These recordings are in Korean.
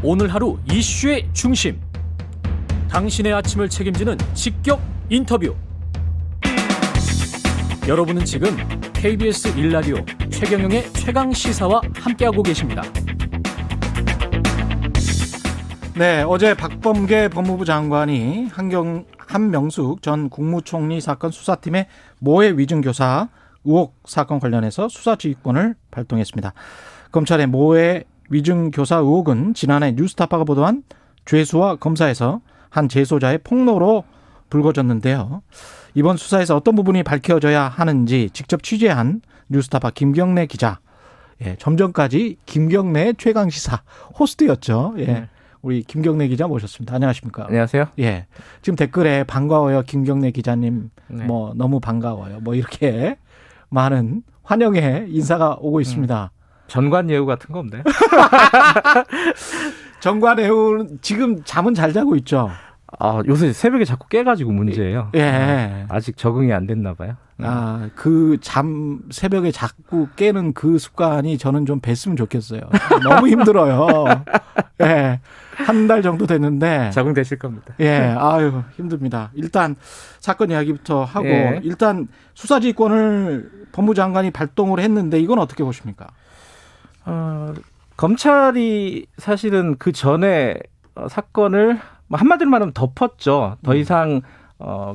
오늘 하루 이슈의 중심. 당신의 아침을 책임지는 직격 인터뷰. 여러분은 지금 KBS 1라디오 최경영의 최강시사와 함께하고 계십니다. 네, 어제 박범계 법무부 장관이 한명숙 전 국무총리 사건 수사팀의 모해 위증교사 의혹 사건 관련해서 수사지휘권을 발동했습니다. 검찰의 모해 위증교사 의혹은 지난해 뉴스타파가 보도한 죄수와 검사에서 한 재소자의 폭로로 불거졌는데요. 이번 수사에서 어떤 부분이 밝혀져야 하는지 직접 취재한 뉴스타파 김경래 기자. 예, 좀 전까지 김경래 최강시사 호스트였죠. 예. 우리 김경래 기자 모셨습니다. 안녕하십니까? 안녕하세요. 예. 지금 댓글에 반가워요, 김경래 기자님. 네. 뭐 너무 반가워요. 뭐 이렇게 많은 환영의 인사가 오고 있습니다. 전관 예우 같은 거 없나요? 정관예우는 지금 잠은 잘 자고 있죠. 아, 요새 새벽에 자꾸 깨가지고 문제예요. 예. 아직 적응이 안 됐나 봐요. 아, 그 새벽에 자꾸 깨는 그 습관이 저는 좀 뱄으면 좋겠어요. 너무 힘들어요. 예. 한 달 정도 됐는데. 적응되실 겁니다. 예. 아유, 힘듭니다. 일단 사건 이야기부터 하고, 예. 일단 수사지휘권을 법무장관이 발동을 했는데 이건 어떻게 보십니까? 검찰이 사실은 그 전에 사건을 한마디로 말하면 덮었죠. 더 이상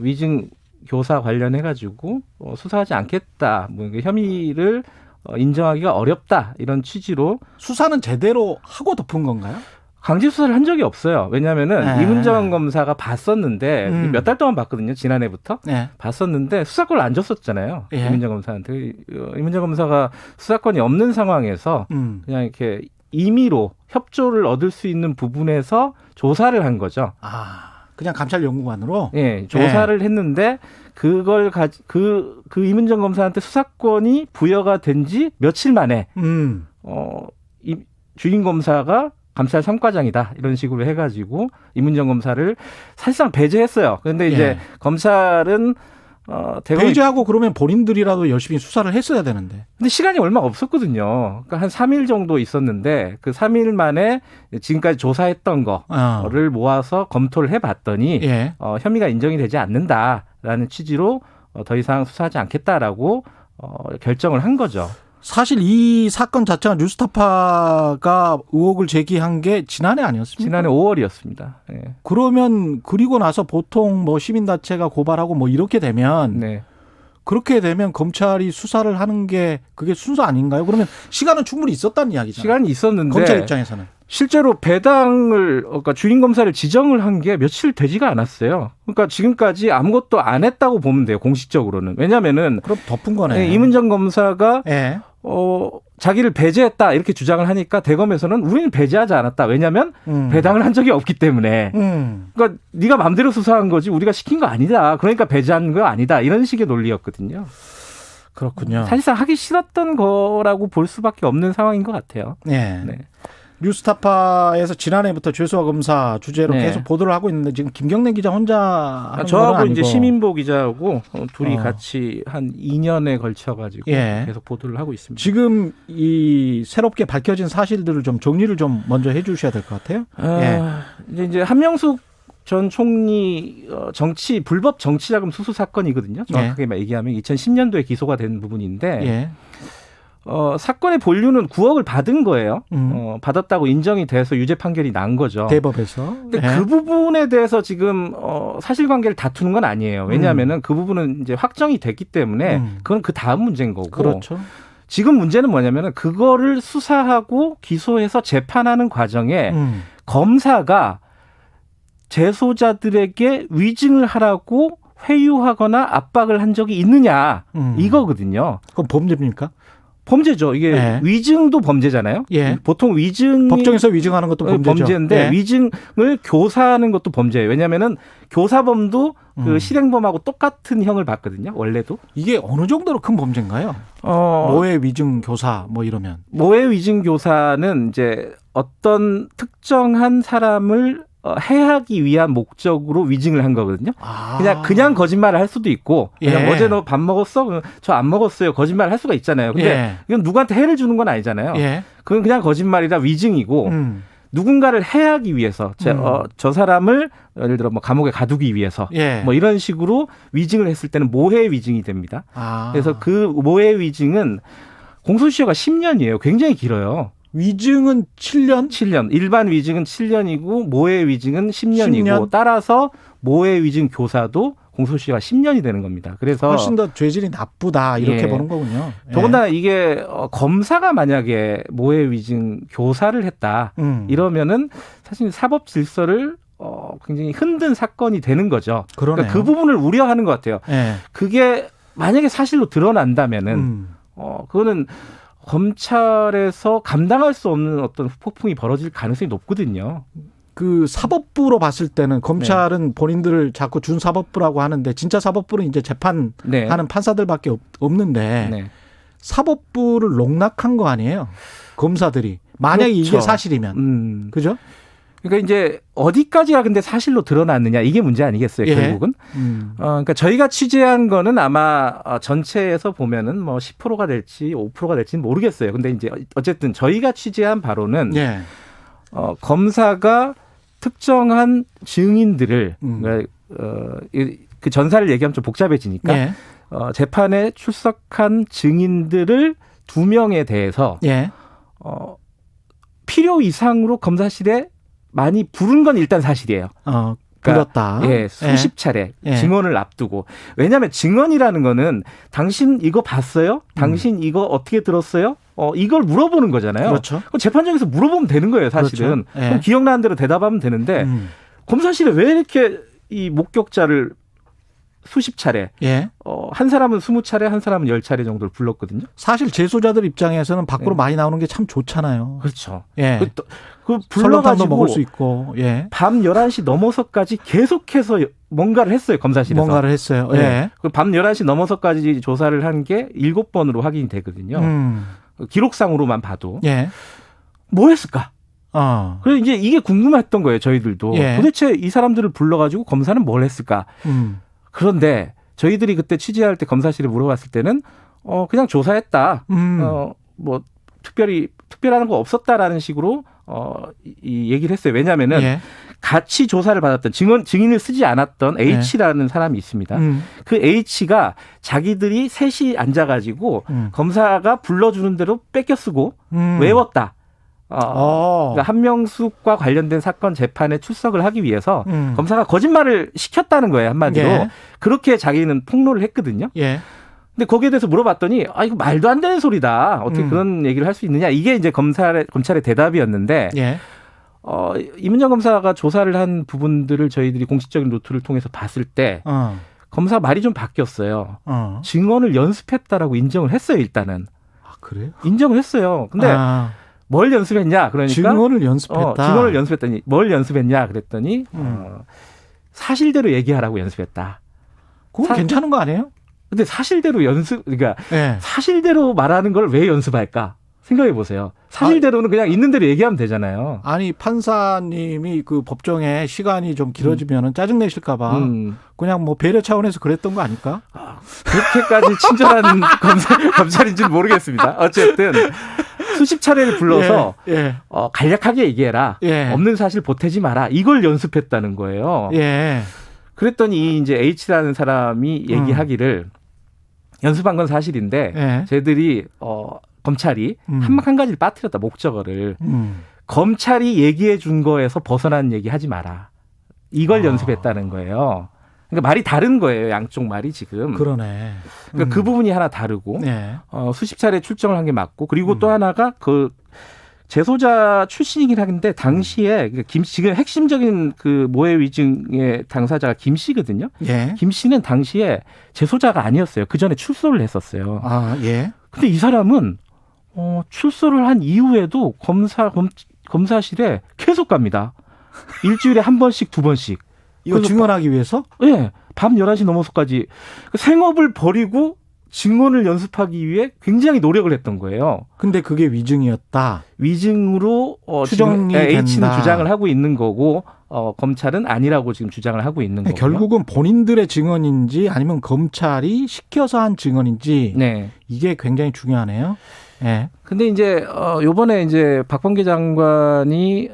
위증 교사 관련해가지고 수사하지 않겠다. 뭐 혐의를 인정하기가 어렵다. 이런 취지로 수사는 제대로 하고 덮은 건가요? 강제 수사를 한 적이 없어요. 왜냐하면은 네. 이문정 검사가 봤었는데 몇 달 동안 봤거든요. 지난해부터 네. 봤었는데 수사권을 안 줬었잖아요. 예. 이문정 검사한테. 이문정 검사가 수사권이 없는 상황에서 그냥 이렇게 임의로 협조를 얻을 수 있는 부분에서 조사를 한 거죠. 아, 그냥 감찰연구관으로? 예, 조사를 했는데 그걸 그 이문정 검사한테 수사권이 부여가 된 지 며칠 만에 이 주인 검사가 감찰 삼과장이다 이런 식으로 해가지고 이문정 검사를 사실상 배제했어요. 그런데 이제 예. 검찰은 배제하고 그러면 본인들이라도 열심히 수사를 했어야 되는데. 근데 시간이 얼마 없었거든요. 그러니까 한 3일 정도 있었는데 그 3일 만에 지금까지 조사했던 거를 모아서 검토를 해봤더니 예. 혐의가 인정이 되지 않는다라는 취지로 더 이상 수사하지 않겠다라고 결정을 한 거죠. 사실 이 사건 자체가 뉴스타파가 의혹을 제기한 게 지난해 아니었습니까? 지난해 5월이었습니다. 예. 그러면 그리고 나서 보통 뭐 시민단체가 고발하고 뭐 이렇게 되면 네. 그렇게 되면 검찰이 수사를 하는 게 그게 순서 아닌가요? 그러면 시간은 충분히 있었다는 이야기잖아요. 시간이 있었는데 검찰 입장에서는. 실제로 배당을 그러니까 주인 검사를 지정을 한 게 며칠 되지가 않았어요. 그러니까 지금까지 아무것도 안 했다고 보면 돼요. 공식적으로는. 왜냐하면은 그럼 덮은 거네. 네, 이문정 검사가 예. 자기를 배제했다 이렇게 주장을 하니까 대검에서는 우리는 배제하지 않았다. 왜냐하면 배당을 한 적이 없기 때문에. 그러니까 네가 마음대로 수사한 거지 우리가 시킨 거 아니다. 그러니까 배제한 거 아니다. 이런 식의 논리였거든요. 그렇군요. 사실상 하기 싫었던 거라고 볼 수밖에 없는 상황인 것 같아요. 네. 네. 뉴스타파에서 지난해부터 죄수와 검사 주제로 네. 계속 보도를 하고 있는데 지금 김경래 기자 혼자 하는 건 저하고 아니고. 이제 시민보 기자하고 둘이 같이 한 2년에 걸쳐가지고 예. 계속 보도를 하고 있습니다. 지금 이 새롭게 밝혀진 사실들을 좀 정리를 좀 먼저 해주셔야 될 것 같아요. 이제 한명숙 전 총리 불법 정치자금 수수 사건이거든요. 정확하게 얘기하면 2010년도에 기소가 된 부분인데 예. 사건의 본류는 9억을 받은 거예요. 받았다고 인정이 돼서 유죄 판결이 난 거죠. 대법에서. 근데 그 부분에 대해서 지금 사실관계를 다투는 건 아니에요. 왜냐하면은 그 부분은 이제 확정이 됐기 때문에 그건 그 다음 문제인 거고. 그렇죠. 지금 문제는 뭐냐면은 그거를 수사하고 기소해서 재판하는 과정에 검사가 재소자들에게 위증을 하라고 회유하거나 압박을 한 적이 있느냐 이거거든요. 그건 범죄입니까? 범죄죠. 이게 예. 위증도 범죄잖아요. 예. 보통 위증 법정에서 위증하는 것도 범죄죠. 범죄인데 예. 위증을 교사하는 것도 범죄예요. 왜냐하면은 교사범도 그 실행범하고 똑같은 형을 받거든요. 원래도. 이게 어느 정도로 큰 범죄인가요? 모해 위증 교사 뭐 이러면. 모해 위증 교사는 이제 어떤 특정한 사람을 해하기 위한 목적으로 위증을 한 거거든요. 그냥 거짓말을 할 수도 있고 그냥 어제 너 밥 먹었어? 저 안 먹었어요. 거짓말을 할 수가 있잖아요. 근데 이건 누구한테 해를 주는 건 아니잖아요. 그건 그냥 거짓말이라 위증이고 누군가를 해하기 위해서 저 사람을 예를 들어 뭐 감옥에 가두기 위해서 예. 뭐 이런 식으로 위증을 했을 때는 모해 위증이 됩니다. 아. 그래서 그 모해 위증은 공소시효가 10년이에요. 굉장히 길어요. 위증은 7년? 7년. 일반 위증은 7년이고 모해 위증은 10년이고 10년? 따라서 모해 위증 교사도 공소시효가 10년이 되는 겁니다. 그래서 훨씬 더 죄질이 나쁘다 이렇게 예. 보는 거군요. 예. 더군다나 이게 검사가 만약에 모해 위증 교사를 했다 이러면은 사실 사법 질서를 굉장히 흔든 사건이 되는 거죠. 그러네요. 그러니까 그 부분을 우려하는 것 같아요. 예. 그게 만약에 사실로 드러난다면은 그거는 검찰에서 감당할 수 없는 어떤 후폭풍이 벌어질 가능성이 높거든요. 그 사법부로 봤을 때는 검찰은 본인들을 자꾸 준사법부라고 하는데 진짜 사법부는 이제 재판하는 네. 판사들밖에 없는데 네. 사법부를 농락한 거 아니에요? 검사들이. 만약에 그렇죠. 이게 사실이면. 그죠? 그러니까 이제 어디까지가 근데 사실로 드러났느냐 이게 문제 아니겠어요, 예. 결국은. 그러니까 저희가 취재한 거는 아마 전체에서 보면은 뭐 10%가 될지 5%가 될지는 모르겠어요. 근데 이제 어쨌든 저희가 취재한 바로는 예. 검사가 특정한 증인들을 그러니까 그 전사를 얘기하면 좀 복잡해지니까 예. 재판에 출석한 증인들을 2명에 대해서 예. 필요 이상으로 검사실에 많이 부른 건 일단 사실이에요. 불렀다. 예, 수십 차례 예. 증언을 앞두고. 왜냐하면 증언이라는 거는 당신 이거 봤어요? 당신 이거 어떻게 들었어요? 이걸 물어보는 거잖아요. 그렇죠. 그럼 재판장에서 물어보면 되는 거예요, 사실은. 그렇죠. 예. 그럼 기억나는 대로 대답하면 되는데 검사실에 왜 이렇게 이 목격자를 수십 차례, 예. 한 사람은 20차례, 한 사람은 10차례 정도를 불렀거든요. 사실 재소자들 입장에서는 밖으로 예. 많이 나오는 게 참 좋잖아요. 그렇죠. 예. 그 설렁탕도 불러가지고 먹을 수 있고. 예. 밤 11시 넘어서까지 계속해서 뭔가를 했어요, 검사실에서. 뭔가를 했어요. 예. 네. 밤 11시 넘어서까지 조사를 한 게 7번으로 확인이 되거든요. 기록상으로만 봐도. 예. 뭐 했을까? 그래서 이제 이게 궁금했던 거예요, 저희들도. 예. 도대체 이 사람들을 불러가지고 검사는 뭘 했을까? 그런데 저희들이 그때 취재할 때 검사실에 물어봤을 때는 그냥 조사했다. 뭐 특별한 거 없었다라는 식으로 이 얘기를 했어요. 왜냐하면은 예. 같이 조사를 받았던 증인을 쓰지 않았던 H라는 사람이 있습니다. 그 H가 자기들이 셋이 앉아가지고 검사가 불러주는 대로 뺏겨 쓰고 외웠다. 그러니까 한명숙과 관련된 사건 재판에 출석을 하기 위해서 검사가 거짓말을 시켰다는 거예요, 한마디로. 예. 그렇게 자기는 폭로를 했거든요. 예. 근데 거기에 대해서 물어봤더니 이거 말도 안 되는 소리다. 어떻게 그런 얘기를 할 수 있느냐. 이게 이제 검찰의 대답이었는데 예. 이문정 검사가 조사를 한 부분들을 저희들이 공식적인 노트를 통해서 봤을 때 검사 말이 좀 바뀌었어요. 증언을 연습했다라고 인정을 했어요, 일단은. 그래요? 인정을 했어요. 근데 뭘 연습했냐? 그러니까 증언을 연습했다. 증언을 연습했더니 뭘 연습했냐? 그랬더니 사실대로 얘기하라고 연습했다. 그건 괜찮은 거 아니에요? 근데 사실대로 그러니까 예. 사실대로 말하는 걸 왜 연습할까? 생각해 보세요. 사실대로는 그냥 있는 대로 얘기하면 되잖아요. 아니 판사님이 그 법정에 시간이 좀 길어지면은 짜증 내실까 봐 그냥 뭐 배려 차원에서 그랬던 거 아닐까? 그렇게까지 친절한 검찰인지는 모르겠습니다. 어쨌든 수십 차례를 불러서 예. 간략하게 얘기해라. 예. 없는 사실 보태지 마라. 이걸 연습했다는 거예요. 예. 그랬더니 이제 H라는 사람이 얘기하기를 연습한 건 사실인데 예. 쟤들이 검찰이 한 가지를 빠뜨렸다. 목적어를. 검찰이 얘기해 준 거에서 벗어난 얘기 하지 마라. 이걸 연습했다는 거예요. 그러니까 말이 다른 거예요. 양쪽 말이 지금. 그러네. 그러니까 그 부분이 하나 다르고 네. 수십 차례 출정을 한 게 맞고 그리고 또 하나가 그 재소자 출신이긴 한데 당시에 지금 핵심적인 그 모해 위증의 당사자가 김 씨거든요. 예. 김 씨는 당시에 재소자가 아니었어요. 그 전에 출소를 했었어요. 예. 근데 이 사람은 출소를 한 이후에도 검사실에 계속 갑니다. 일주일에 한 번씩 두 번씩. 이거 증언하기 위해서? 네. 밤 11시 넘어서까지 생업을 버리고 증언을 연습하기 위해 굉장히 노력을 했던 거예요. 근데 그게 위증이었다. 위증으로 추정이 H는 된다. 주장을 하고 있는 거고 검찰은 아니라고 지금 주장을 하고 있는 거고요. 결국은 본인들의 증언인지 아니면 검찰이 시켜서 한 증언인지 네. 이게 굉장히 중요하네요. 예. 근데 이제 요번에 이제 박범계 장관이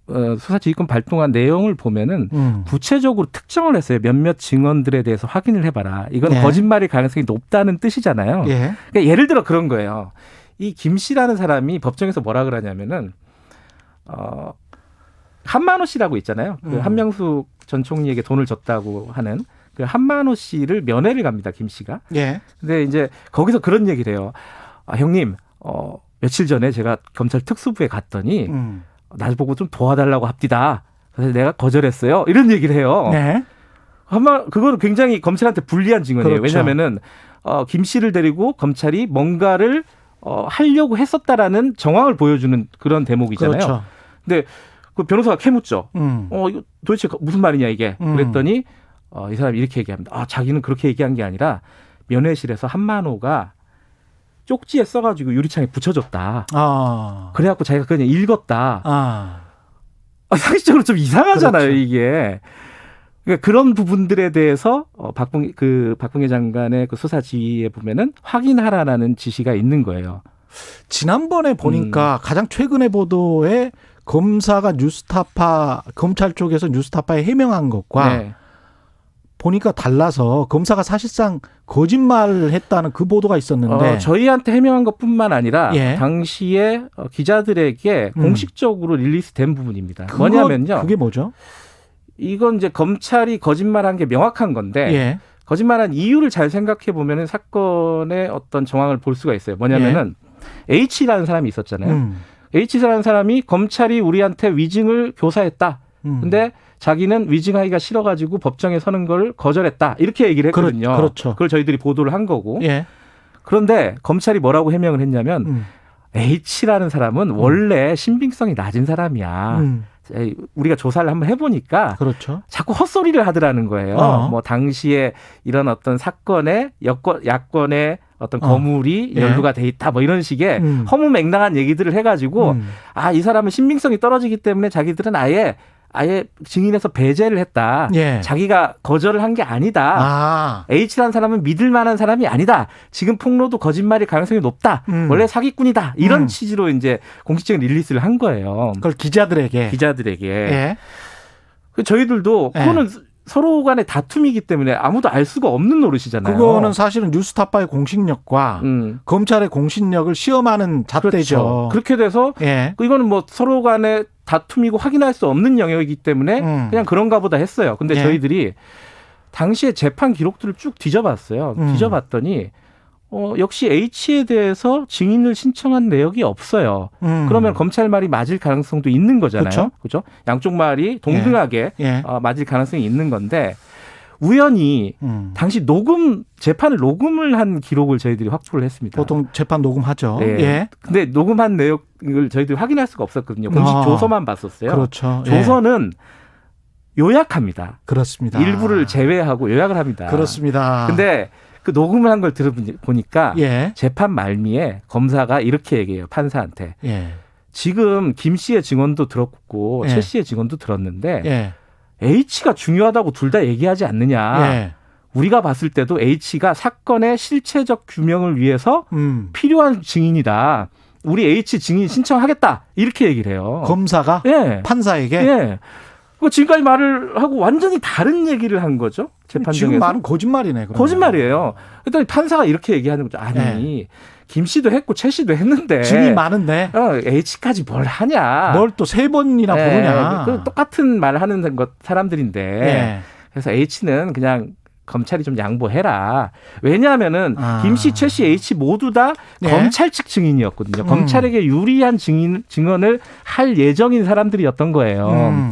수사지휘권 발동한 내용을 보면은 구체적으로 특정을 했어요. 몇몇 증언들에 대해서 확인을 해봐라. 이건 예. 거짓말일 가능성이 높다는 뜻이잖아요. 예. 그러니까 예를 들어 그런 거예요. 이 김 씨라는 사람이 법정에서 뭐라 그러냐면은 한만호 씨라고 있잖아요. 그 한명숙 전 총리에게 돈을 줬다고 하는 그 한만호 씨를 면회를 갑니다. 김 씨가. 예. 근데 이제 거기서 그런 얘기를 해요. 형님, 며칠 전에 제가 검찰 특수부에 갔더니 나보고 좀 도와달라고 합디다. 그래서 내가 거절했어요. 이런 얘기를 해요. 네. 그거는 굉장히 검찰한테 불리한 증언이에요. 그렇죠. 왜냐하면은 김 씨를 데리고 검찰이 뭔가를 하려고 했었다라는 정황을 보여주는 그런 대목이잖아요. 그렇죠. 근데 그 변호사가 캐묻죠. 이거 도대체 무슨 말이냐 이게. 그랬더니 이 사람이 이렇게 얘기합니다. 자기는 그렇게 얘기한 게 아니라 면회실에서 한만호가 쪽지에 써가지고 유리창에 붙여줬다. 그래갖고 자기가 그냥 읽었다. 상식적으로 좀 이상하잖아요, 그렇죠. 이게. 그러니까 그런 부분들에 대해서 박범계 장관의 그 수사 지휘에 보면은 확인하라는 지시가 있는 거예요. 지난번에 보니까 가장 최근의 보도에 검사가 검찰 쪽에서 뉴스타파에 해명한 것과 네. 보니까 달라서 검사가 사실상 거짓말을 했다는 그 보도가 있었는데 저희한테 해명한 것뿐만 아니라 예. 당시에 기자들에게 공식적으로 릴리스된 부분입니다. 뭐냐면요. 그게 뭐죠? 이건 이제 검찰이 거짓말한 게 명확한 건데 예. 거짓말한 이유를 잘 생각해 보면은 사건의 어떤 정황을 볼 수가 있어요. 뭐냐면은 H라는 사람이 있었잖아요. H라는 사람이 검찰이 우리한테 위증을 교사했다. 근데 자기는 위증하기가 싫어가지고 법정에 서는 걸 거절했다. 이렇게 얘기를 했거든요. 그렇죠. 그걸 저희들이 보도를 한 거고. 예. 그런데 검찰이 뭐라고 해명을 했냐면 H라는 사람은 원래 신빙성이 낮은 사람이야. 우리가 조사를 한번 해보니까 그렇죠. 자꾸 헛소리를 하더라는 거예요. 뭐 당시에 이런 어떤 사건의 야권의 어떤 거물이 연루가 돼 있다 뭐 이런 식의 허무맹랑한 얘기들을 해가지고 이 사람은 신빙성이 떨어지기 때문에 자기들은 아예 증인에서 배제를 했다. 예. 자기가 거절을 한 게 아니다. H라는 사람은 믿을 만한 사람이 아니다. 지금 폭로도 거짓말일 가능성이 높다. 원래 사기꾼이다. 이런 취지로 이제 공식적인 릴리스를 한 거예요. 그걸 기자들에게. 예. 저희들도 그거는 서로 간의 다툼이기 때문에 아무도 알 수가 없는 노릇이잖아요. 그거는 사실은 뉴스타파의 공신력과 검찰의 공신력을 시험하는 잣대죠. 그렇죠. 그렇게 돼서 이거는 뭐 서로 간의 다툼이고 확인할 수 없는 영역이기 때문에 그냥 그런가 보다 했어요. 근데 저희들이 당시에 재판 기록들을 쭉 뒤져봤어요. 뒤져봤더니 역시 H에 대해서 증인을 신청한 내역이 없어요. 그러면 검찰 말이 맞을 가능성도 있는 거잖아요. 그렇죠? 양쪽 말이 동등하게 맞을 가능성이 있는 건데 우연히 당시 재판을 녹음을 한 기록을 저희들이 확보를 했습니다. 보통 재판 녹음하죠. 예. 근데 녹음한 내용을 저희들이 확인할 수가 없었거든요. 공식 조서만 봤었어요. 그렇죠. 조서는 요약합니다. 그렇습니다. 일부를 제외하고 요약을 합니다. 그렇습니다. 근데 그 녹음을 한 걸 들어보니까 재판 말미에 검사가 이렇게 얘기해요. 판사한테. 지금 김 씨의 증언도 들었고 최 씨의 증언도 들었는데 H가 중요하다고 둘 다 얘기하지 않느냐. 우리가 봤을 때도 H가 사건의 실체적 규명을 위해서 필요한 증인이다. 우리 H 증인 신청하겠다. 이렇게 얘기를 해요. 검사가 판사에게? 지금까지 말을 하고 완전히 다른 얘기를 한 거죠. 재판정에서. 지금 말은 거짓말이네. 그러면. 거짓말이에요. 그랬더니 판사가 이렇게 얘기하는 거죠. 아니 김 씨도 했고 최 씨도 했는데. 증인 많은데. H까지 뭘 하냐. 뭘 또 3번이나 부르냐. 그 똑같은 말을 하는 사람들인데. 그래서 H는 그냥 검찰이 좀 양보해라. 왜냐하면은 김 씨, 최 씨, H 모두 다 검찰 측 증인이었거든요. 검찰에게 유리한 증언을 할 예정인 사람들이었던 거예요.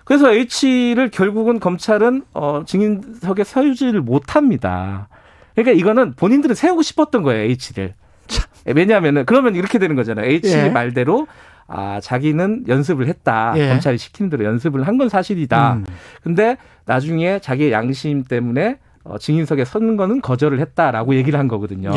그래서 H를 결국은 검찰은 증인석에 서유지를 못합니다. 그러니까 이거는 본인들은 세우고 싶었던 거예요, H를. 왜냐하면은 그러면 이렇게 되는 거잖아요. H 말대로 자기는 연습을 했다. 검찰이 시키는 대로 연습을 한 건 사실이다. 근데 나중에 자기의 양심 때문에 증인석에 서는 거는 거절을 했다라고 얘기를 한 거거든요.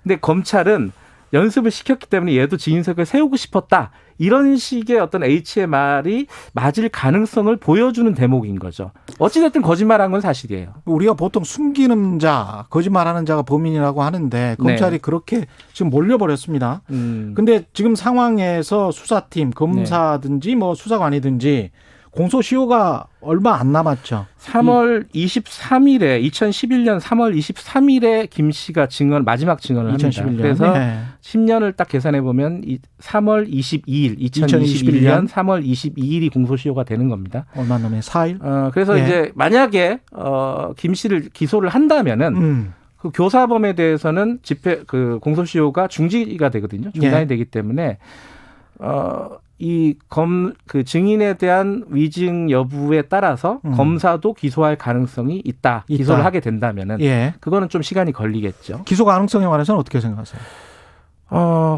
근데 검찰은 연습을 시켰기 때문에 얘도 지인석을 세우고 싶었다. 이런 식의 어떤 H의 말이 맞을 가능성을 보여주는 대목인 거죠. 어찌됐든 거짓말한 건 사실이에요. 우리가 보통 숨기는 자, 거짓말하는 자가 범인이라고 하는데 검찰이 그렇게 지금 몰려버렸습니다. 근데 지금 상황에서 수사팀, 검사든지 뭐 수사관이든지 공소시효가 얼마 안 남았죠. 3월 23일에 2011년 3월 23일에 김 씨가 마지막 증언을 합니다. 2011년. 그래서 네. 10년을 딱 계산해 보면 3월 22일 2021년 3월 22일이 공소시효가 되는 겁니다. 얼마 남았네. 4일. 그래서 예. 이제 만약에 김 씨를 기소를 한다면은 그 교사범에 대해서는 그 공소시효가 중지가 되거든요. 중단이 예. 되기 때문에 그 증인에 대한 위증 여부에 따라서 검사도 기소할 가능성이 있다. 기소를 하게 된다면은 예. 그거는 좀 시간이 걸리겠죠. 기소 가능성에 관해서는 어떻게 생각하세요?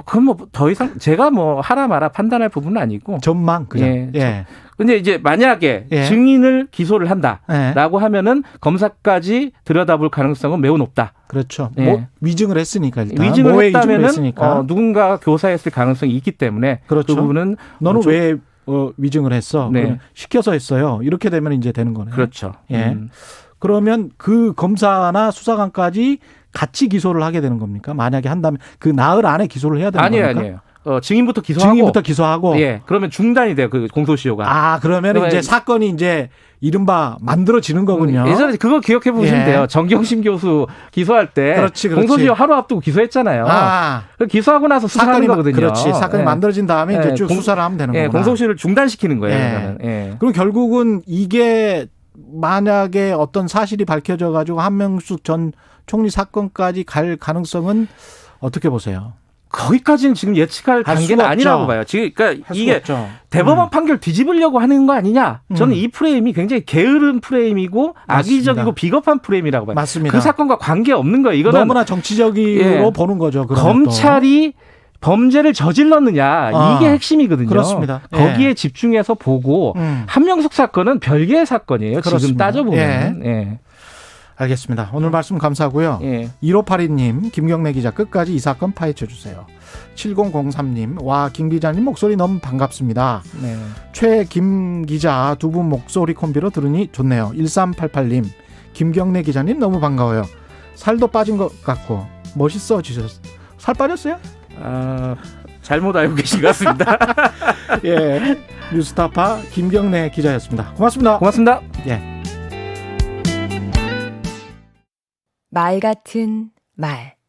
그건 뭐 더 이상 제가 뭐 하라 마라 판단할 부분은 아니고. 전망 그냥. 예. 예. 근데 이제 만약에 예. 증인을 기소를 예. 한다라고 하면은 검사까지 들여다볼 가능성은 매우 높다. 그렇죠. 예. 뭐 위증을 했으니까 일단 위증을 모해 위증을 했다면은 했으니까. 누군가 교사했을 가능성이 있기 때문에 그렇죠. 그 부분은 너는 왜 위증을 했어? 네. 그러면 시켜서 했어요. 이렇게 되면 이제 되는 거네요. 그렇죠. 예. 그러면 그 검사나 수사관까지 같이 기소를 하게 되는 겁니까? 만약에 한다면 그 나흘 안에 기소를 해야 되는 겁니까? 아니에요. 증인부터 기소하고. 증인부터 기소하고. 예. 그러면 중단이 돼요. 그 공소시효가. 그러면 이제 사건이 이제 이른바 만들어지는 거군요. 예전에 그거 기억해 보시면 예. 돼요. 정경심 교수 기소할 때 그렇지. 공소시효 하루 앞두고 기소했잖아요. 기소하고 나서 수사하는 사건이 거거든요. 그렇지. 사건이 예. 만들어진 다음에 이제 쭉 수사를 하면 되는 거구나. 공소시효를 중단시키는 거예요. 예. 그러면. 예. 그럼 결국은 이게 만약에 어떤 사실이 밝혀져 가지고 한명숙 전 총리 사건까지 갈 가능성은 어떻게 보세요? 거기까지는 지금 예측할 할 단계는 수가 아니라고 없죠. 봐요. 지금 그러니까 이게 없죠. 대법원 판결 뒤집으려고 하는 거 아니냐? 저는 이 프레임이 굉장히 게으른 프레임이고 악의적이고 비겁한 프레임이라고 봐요. 맞습니다. 그 사건과 관계 없는 거예요. 이거는 너무나 정치적으로 보는 거죠. 검찰이 범죄를 저질렀느냐 이게 핵심이거든요. 그렇습니다. 거기에 집중해서 보고 한명숙 사건은 별개의 사건이에요. 그렇습니다. 지금 따져보면. 예. 알겠습니다. 오늘 말씀 감사하고요. 예. 1582님, 김경래 기자 끝까지 이 사건 파헤쳐 주세요. 7003님, 와, 김 기자님 목소리 너무 반갑습니다. 네. 최김 기자 두 분 목소리 콤비로 들으니 좋네요. 1388님, 김경래 기자님 너무 반가워요. 살도 빠진 것 같고 멋있어지셨어요. 살 빠졌어요? 잘못 알고 계신 것 같습니다. 예, 뉴스타파 김경래 기자였습니다. 고맙습니다. 고맙습니다. 예. 말 같은 말